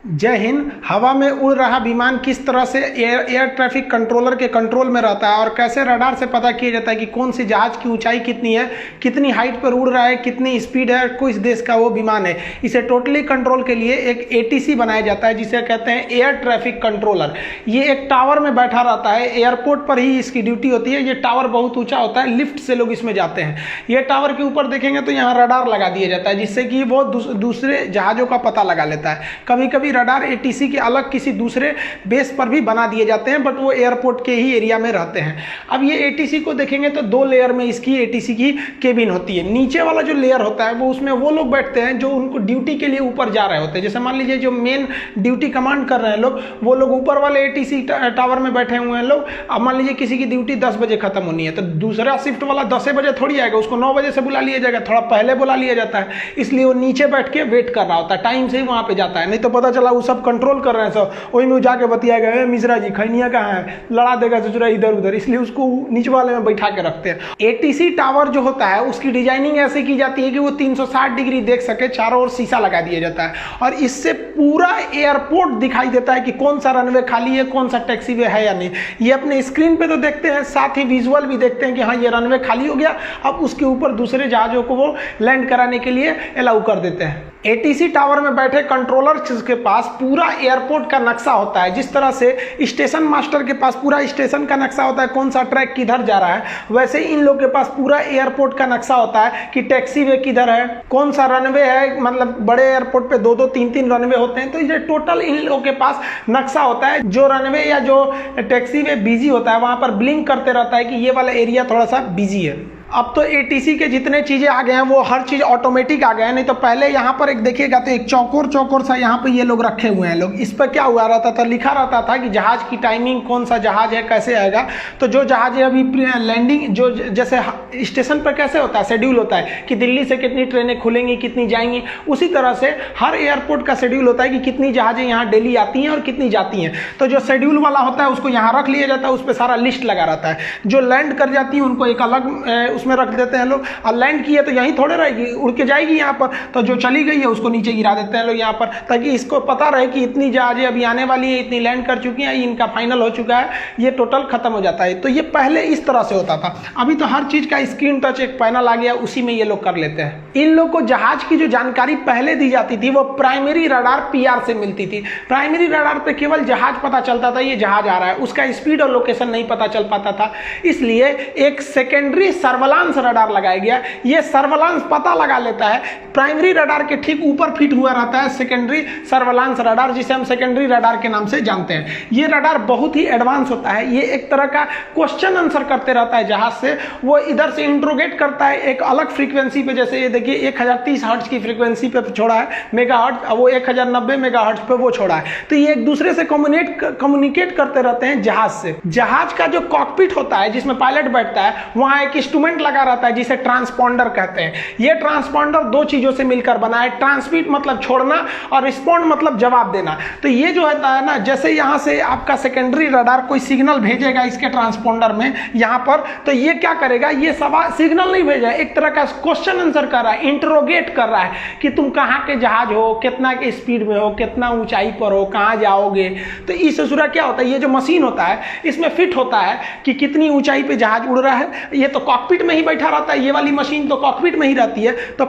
जय हिंद। हवा में उड़ रहा विमान किस तरह से एयर ट्रैफिक कंट्रोलर के कंट्रोल में रहता है और कैसे रडार से पता किया जाता है कि कौन सी जहाज की ऊंचाई कितनी है, कितनी हाइट पर उड़ रहा है, कितनी स्पीड है, किस देश का वो विमान है। इसे टोटली कंट्रोल के लिए एक एटीसी बनाया जाता है जिसे कहते हैं एयर ट्रैफिक कंट्रोलर। ये एक टावर में बैठा रहता है, एयरपोर्ट पर ही इसकी ड्यूटी होती है। ये टावर बहुत ऊंचा होता है, लिफ्ट से लोग इसमें जाते हैं। ये टावर के ऊपर देखेंगे तो यहाँ रडार लगा दिया जाता है जिससे कि वो दूसरे जहाज़ों का पता लगा लेता है। कभी कभी रडार एटीसी के अलग किसी दूसरे बेस पर भी बना दिए जाते हैं, बट वो एयरपोर्ट के ही एरिया में रहते हैं। अब ये एटीसी को देखेंगे तो दो लेयर में इसकी एटीसी की केबिन होती है। नीचे वाला जो लेयर होता है वो उसमें वो लोग बैठते हैं जो उनको ड्यूटी के लिए ऊपर जा रहे होते हैं। जैसे मान लीजिए जो मेन ड्यूटी कमांड कर रहे हैं लोग, वो लोग ऊपर वाले एटीसी टावर में बैठे हुए हैं लोग। अब मान लीजिए किसी की ड्यूटी 10 बजे खत्म होनी है तो दूसरा शिफ्ट वाला 10 बजे थोड़ी आएगा, उसको 9 बजे से बुला लिया जाएगा, थोड़ा पहले बुला लिया जाता है। इसलिए वो नीचे बैठ के वेट कर रहा होता है, टाइम से ही वहां पे जाता है। नहीं तो पता चला वो सब कंट्रोल कर रहे हैं, सब वही में जाके बतियाएगा, मिश्रा जी खैनिया कहाँ है, लड़ा देगा ससुरा इधर उधर। इसलिए उसको नीचे वाले में बैठा के रखते हैं। एटीसी टावर जो होता है उसकी डिजाइनिंग ऐसे की जाती है कि वो 360 डिग्री देख सके, चारों ओर शीशा लगा दिया जाता है और इससे पूरा एयरपोर्ट दिखाई देता है कि कौन सा रनवे खाली है, कौन सा टैक्सीवे है या नहीं। ये अपने स्क्रीन पे तो देखते हैं, साथ ही विजुअल भी देखते हैं कि हाँ ये रनवे खाली हो गया। अब उसके ऊपर दूसरे जहाजों को वो लैंड कराने के लिए अलाउ कर देते हैं। एटीसी टावर में बैठे कंट्रोलर के पास पूरा एयरपोर्ट का नक्शा होता है। जिस तरह से स्टेशन मास्टर के पास पूरा स्टेशन का नक्शा होता है, कौन सा ट्रैक किधर जा रहा है, वैसे इन लोग के पास पूरा एयरपोर्ट का नक्शा होता है कि टैक्सी वे किधर है, कौन सा रनवे है। मतलब बड़े एयरपोर्ट पे 2-2 3-3 रनवे होते हैं, तो ये टोटल इन लोगों के पास नक्शा होता है। जो रनवे या जो टैक्सी वे बिजी होता है वहां पर ब्लिंक करते रहता है कि ये वाला एरिया थोड़ा सा बिजी है। अब तो एटीसी के जितने चीजें आ गए हैं वो हर चीज ऑटोमेटिक आ गए हैं। नहीं तो पहले यहाँ पर एक देखिएगा तो एक चौकोर सा यहाँ पे ये लोग रखे हुए हैं लोग। इस पर क्या हुआ रहता था, लिखा रहता था कि जहाज की टाइमिंग, कौन सा जहाज है, कैसे आएगा। तो जो जहाज है अभी लैंडिंग, जो जैसे स्टेशन पर कैसे होता है, शेड्यूल होता है कि दिल्ली से कितनी ट्रेनें खुलेंगी, कितनी जाएंगी, उसी तरह से हर एयरपोर्ट का शेड्यूल होता है कि कितनी जहाजें यहाँ डेली आती हैं और कितनी जाती हैं। तो जो शेड्यूल वाला होता है उसको यहाँ रख लिया जाता है, उस पर सारा लिस्ट लगा रहता है। जो लैंड कर जाती है उनको एक अलग उसमें रख देते हैं लोग। और लैंड की है तो यहीं थोड़े रहेगी, उड़ के जाएगी यहाँ पर। तो जो चली गई है उसको नीचे गिरा देते हैं लोग यहाँ पर, ताकि इसको पता रहे कि इतनी जहाजें अभी आने वाली है, इतनी लैंड कर चुकी हैं, इनका फाइनल हो चुका है, ये टोटल खत्म हो जाता है। तो ये पहले इस तरह से होता था। अभी तो हर चीज का स्क्रीन टच एक पैनल आ गया, उसी में ये लोग कर लेते हैं। इन लोग को जहाज की जो जानकारी पहले दी जाती थी वो प्राइमरी रडार पीआर से मिलती थी। प्राइमरी रडार पे केवल जहाज पता चलता था, ये जहाज आ रहा है, उसका स्पीड और लोकेशन नहीं पता चल पाता था। इसलिए एक सेकेंडरी सर्वेलांस रडार लगाया गया। ये सर्वेलांस पता लगा लेता है, प्राइमरी रडार के ठीक ऊपर फिट हुआ रहता है सेकेंडरी सर्वेलांस रडार, जिसे हम सेकेंडरी रडार के नाम से जानते हैं। ये रडार बहुत ही एडवांस होता है। ये एक तरह का क्वेश्चन आंसर करते रहता है जहाज से। वो इधर से इंट्रोगेट करता है एक अलग फ्रीक्वेंसी पे, जैसे ये देखिए 1030 हर्ट्ज की फ्रीक्वेंसी पे छोड़ा है मेगा हर्ट्ज, वो 1090 मेगा हर्ट्ज पे वो छोड़ा है। तो ये एक दूसरे से कम्युनिकेट करते रहते हैं जहाज से। जहाज का जो कॉकपिट होता है जिसमें पायलट बैठता है, वहां एक इंस्ट्रूमेंट लगा रहता है जिसे ट्रांसपॉन्डर कहते हैं। ये ट्रांसपॉन्डर दो चीजों से मिलकर बना है। ट्रांसमिट मतलब छोड़ना और रिस्पॉन्ड मतलब जवाब देना। तो ये जो होता है ना, जैसे यहां से आपका सेकेंडरी रडार कोई सिग्नल भेजेगा इसके ट्रांसपॉन्डर में यहां पर, तो ये क्या करेगा, ये सवाल सिग्नल नहीं भेजा, एक तरह का क्वेश्चन आंसर कर रहा है, इंटरोगेट कर रहा है कि तुम कहां के जहाज हो, कितना के स्पीड में हो, कितना ऊंचाई पर हो, कहां जाओगे। तो इस ससुरा क्या होता है, ये जो मशीन होता है इसमें फिट होता है कि कितनी ऊंचाई पे जहाज उड़ रहा है। ये तो कॉकपिट में ही बैठा रहता है, ये वाली मशीन तो कॉकपिट में ही रहती है। तो